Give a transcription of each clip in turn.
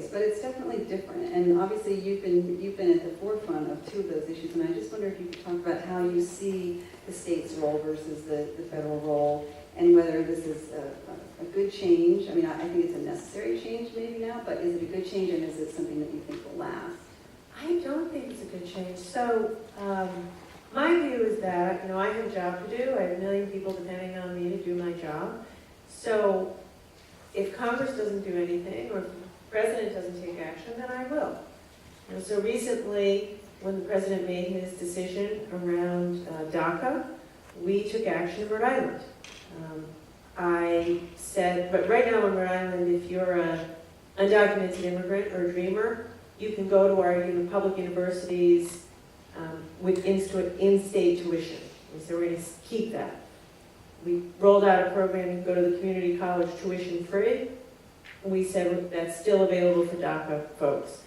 ways, but it's definitely different. And obviously you've been at the forefront of two of those issues, and I just wonder if you could talk about how you see the state's role versus the federal role, and whether this is a good change. I mean, I think it's a necessary change maybe now, but is it a good change, and is it something that you think will last? I don't think it's a good change. So my view is that, I have a job to do. I have a million people depending on me to do my job. So if Congress doesn't do anything, or if the President doesn't take action, then I will. So recently, when the President made his decision around DACA, we took action in Rhode Island. I said, but right now in Rhode Island, if you're an undocumented immigrant or a dreamer, you can go to our public universities with in-state tuition. And so we're going to keep that. We rolled out a program to go to the community college tuition free. We said that's still available for DACA folks.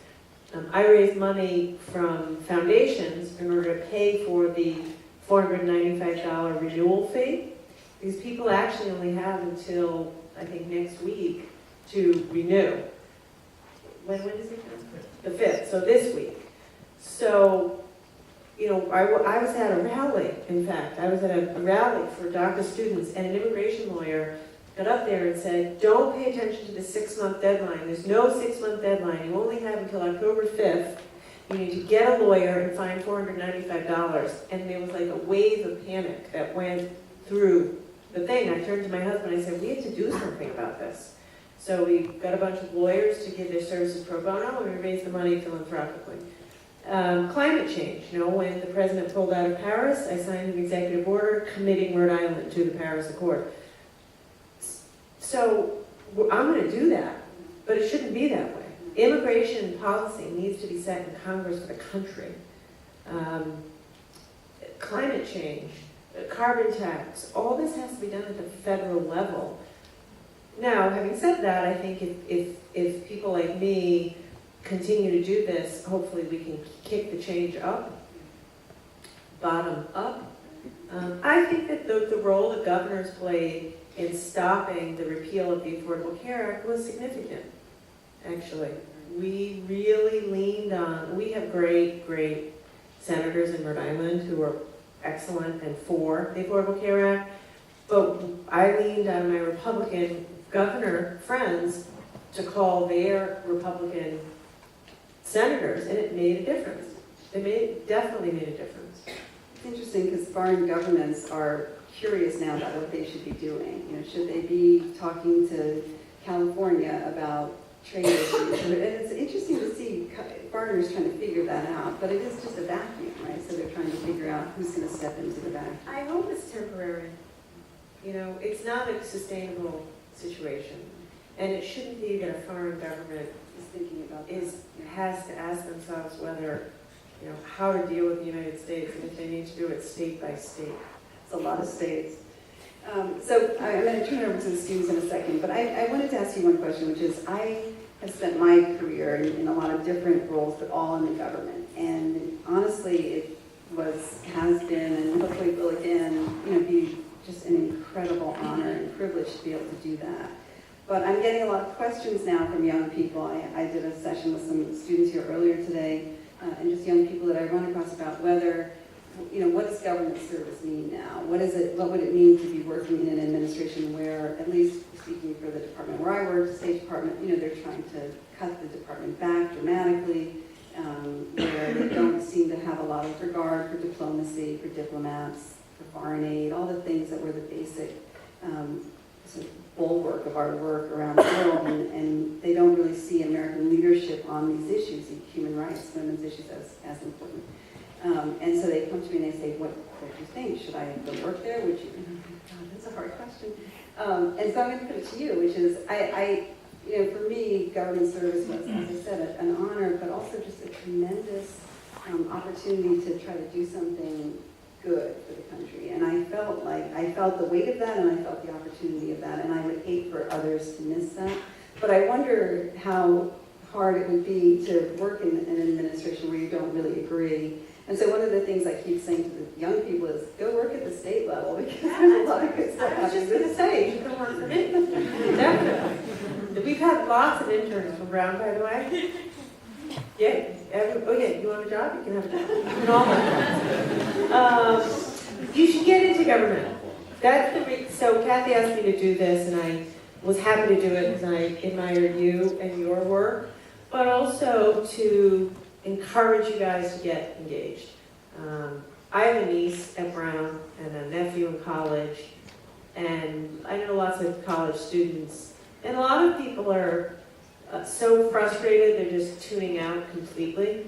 I raised money from foundations in order to pay for the $495 renewal fee, because people actually only have until, I think, next week to renew. When does it come? The 5th, so this week. So, I was at a rally, in fact. I was at a rally for DACA students, and an immigration lawyer got up there and said, don't pay attention to the 6-month deadline. There's no 6-month deadline. You only have until October 5th. You need to get a lawyer and find $495. And there was like a wave of panic that went through the thing. I turned to my husband and I said, we have to do something about this. So we got a bunch of lawyers to give their services pro bono, and we raised the money philanthropically. Climate change, when the President pulled out of Paris, I signed an executive order committing Rhode Island to the Paris Accord. So I'm going to do that, but it shouldn't be that way. Immigration policy needs to be set in Congress for the country. Climate change, carbon tax, all this has to be done at the federal level. Now, having said that, I think if people like me continue to do this, hopefully we can kick the change up, bottom up. I think that the role that governors played in stopping the repeal of the Affordable Care Act was significant, actually. We really leaned on, we have great senators in Rhode Island who are excellent and for the Affordable Care Act, but I leaned on my Republican governor friends to call their Republican senators, and it made a difference. Definitely made a difference. It's interesting because foreign governments are curious now about what they should be doing. Should they be talking to California about trade issues? And it's interesting to see foreigners trying to figure that out, but it is just a vacuum, right? So they're trying to figure out who's going to step into the vacuum. I hope it's temporary. It's not a sustainable situation, and it shouldn't be that a foreign government is thinking about has to ask themselves whether, how to deal with the United States, and if they need to do it state by state. It's a lot of states. So I'm going to turn it over to the students in a second, but I wanted to ask you one question, which is I have spent my career in a lot of different roles, but all in the government. And honestly, it has been, and hopefully will again, be just an incredible honor and privilege to be able to do that. But I'm getting a lot of questions now from young people. I did a session with some students here earlier today, and just young people that I run across about whether, what does government service mean now? What would it mean to be working in an administration where, at least speaking for the department where I work, the State Department, they're trying to cut the department back dramatically, where they don't seem to have a lot of regard for diplomacy, for diplomats, for foreign aid, all the things that were the basic sort of bulwark of our work around the world, and they don't really see American leadership on these issues, human rights, women's issues, as important. And so they come to me and they say, what do you think? Should I go work there? Would you? God, that's a hard question. And so I'm going to put it to you, which is, for me, government service was, as I said, an honor, but also just a tremendous opportunity to try to do something good for the country. And I felt the weight of that, and I felt the opportunity of that, and I would hate for others to miss that. But I wonder how hard it would be to work in an administration where you don't really agree. And so one of the things I keep saying to the young people is, go work at the state level, because there's a lot of good stuff. I was just going to say, you can work for me. Definitely. We've had lots of interns from Brown, by the way. Yeah, oh yeah, you want a job? You can have a job. You can all have jobs. You should get into government. That's so Kathy asked me to do this, and I was happy to do it because I admire you and your work, but also to encourage you guys to get engaged. I have a niece at Brown and a nephew in college, and I know lots of college students, and a lot of people are so frustrated they're just tuning out completely,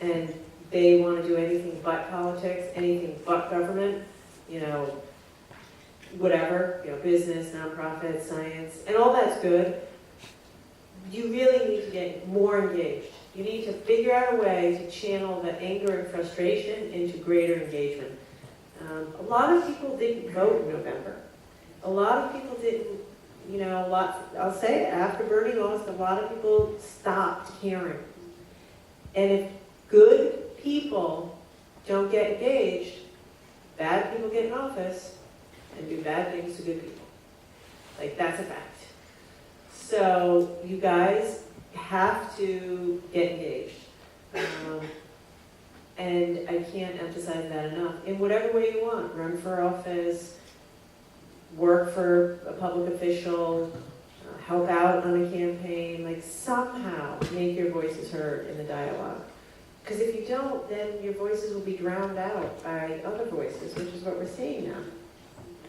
and they want to do anything but politics, anything but government, you know, whatever, you know, business, nonprofit, science, and all that's good. You really need to get more engaged. You need to figure out a way to channel the anger and frustration into greater engagement. A lot of people didn't vote in November. A lot of people didn't, you know, I'll say it, after Bernie lost, a lot of people stopped caring. And if good people don't get engaged, bad people get in office and do bad things to good people. Like, that's a fact. So you guys have to get engaged. And I can't emphasize that enough. In whatever way you want, run for office, work for a public official, help out on a campaign, like somehow make your voices heard in the dialogue. Because if you don't, then your voices will be drowned out by other voices, which is what we're seeing now.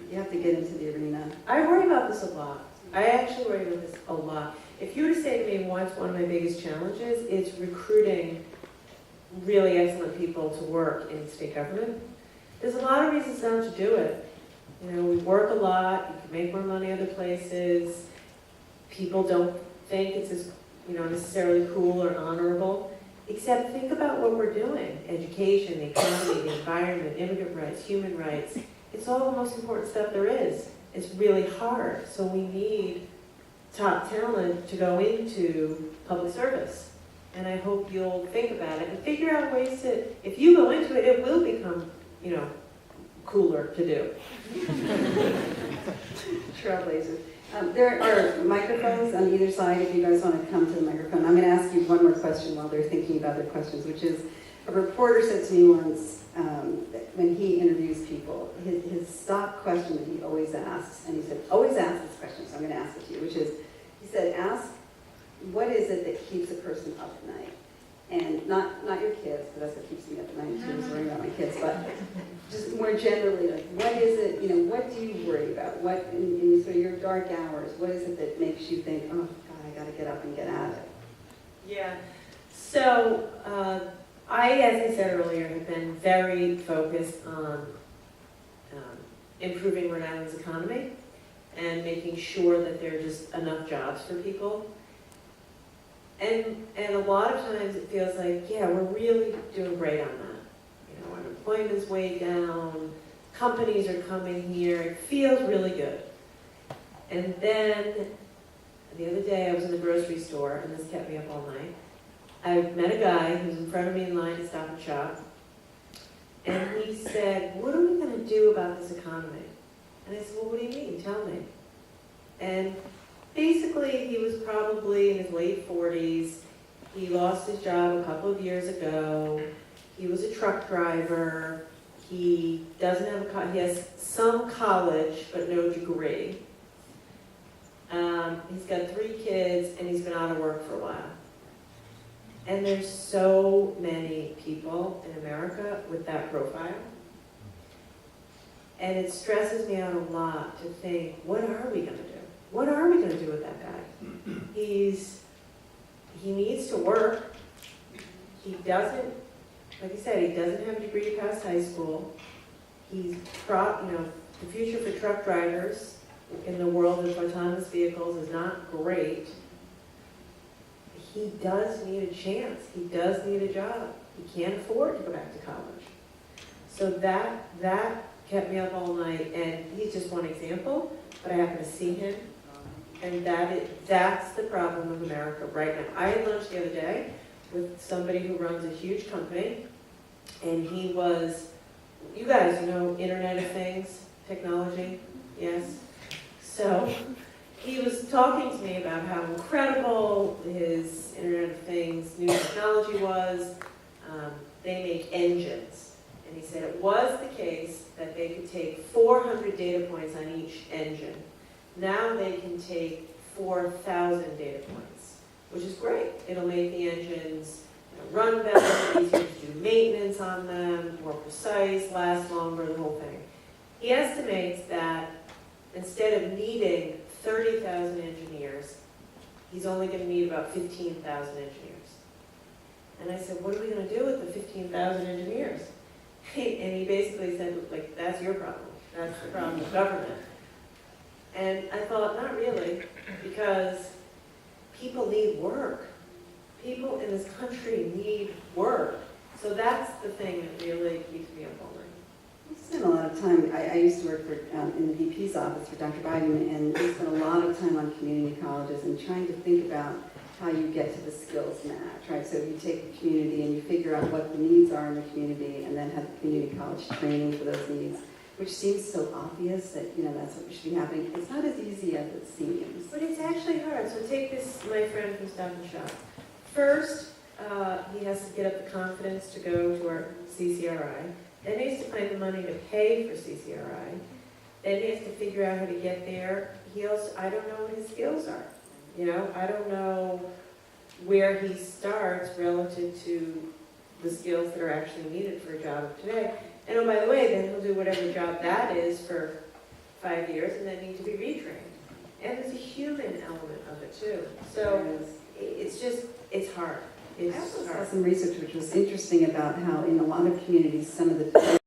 You have to get into the arena. I worry about this a lot. I actually worry about this a lot. If you were to say to me what's one of my biggest challenges, it's recruiting really excellent people to work in state government. There's a lot of reasons not to do it. You know, we work a lot, you can make more money other places. People don't think it's as, you know, necessarily cool or honorable. Except think about what we're doing. Education, the economy, the environment, immigrant rights, human rights. It's all the most important stuff there is. It's really hard. So we need top talent to go into public service. And I hope you'll think about it and figure out ways to, if you go into it, it will become, you know, cooler to do. Trailblazers. There are microphones on either side if you guys want to come to the microphone. I'm going to ask you one more question while they're thinking about their questions, which is, a reporter said to me once, when he interviews people, his stock question that he always asks, and he said, always ask this question, so I'm going to ask it to you, which is, he said, ask, what is it that keeps a person up at night? And not your kids, because that's what keeps me up at night too, is worrying about my kids, but just more generally, like, what is it, you know, what do you worry about? What, in sort of your dark hours, what is it that makes you think, oh, God, I got to get up and get at it? Yeah. So, I, as I said earlier, have been very focused on improving Rhode Island's economy and making sure that there are just enough jobs for people. And a lot of times it feels like, yeah, we're really doing great on that. You know, unemployment's way down, companies are coming here, it feels really good. And then the other day I was in the grocery store, and this kept me up all night. I met a guy who was in front of me in line to Stop and Shop, and he said, what are we going to do about this economy? And I said, well, what do you mean? Tell me. And basically, he was probably in his late 40s. He lost his job a couple of years ago. He was a truck driver. He doesn't have he has some college, but no degree. He's got 3 kids, and he's been out of work for a while. And there's so many people in America with that profile. And it stresses me out a lot to think, what are we going to do? What are we going to do with that guy? He needs to work. He doesn't, like I said, he doesn't have a degree past high school. He's, the future for truck drivers in the world of autonomous vehicles is not great. He does need a chance. He does need a job. He can't afford to go back to college. So that kept me up all night, and he's just one example, but I happen to see him, and that's the problem with America right now. I had lunch the other day with somebody who runs a huge company, and he was, you guys know Internet of Things, technology, yes? So he was talking to me about how incredible his Internet of Things new technology was. They make engines. And he said it was the case that they could take 400 data points on each engine. Now they can take 4,000 data points, which is great. It'll make the engines run better, easier to do maintenance on them, more precise, last longer, the whole thing. He estimates that instead of needing 30,000 engineers, he's only going to need about 15,000 engineers. And I said, what are we going to do with the 15,000 engineers? And he basically said, like, that's your problem. That's the problem of government. And I thought, not really, because people need work. People in this country need work. So that's the thing that really keeps me up all night. We spent a lot of time, I used to work for, in the VP's office for Dr. Biden, and we spent a lot of time on community colleges and trying to think about how you get to the skills match, right? So you take the community and you figure out what the needs are in the community and then have the community college training for those needs, which seems so obvious that, you know, that's what should be happening. It's not as easy as it seems. But it's actually hard. So take this, my friend from Stop and Shop. First, he has to get up the confidence to go to our CCRI. Then he has to find the money to pay for CCRI. Then he has to figure out how to get there. He also, I don't know what his skills are. You know, I don't know where he starts relative to the skills that are actually needed for a job of today. And oh, by the way, then he'll do whatever job that is for 5 years and then need to be retrained. And there's a human element of it too. So it's just, it's hard. I also saw some research which was interesting about how in a lot of communities, some of the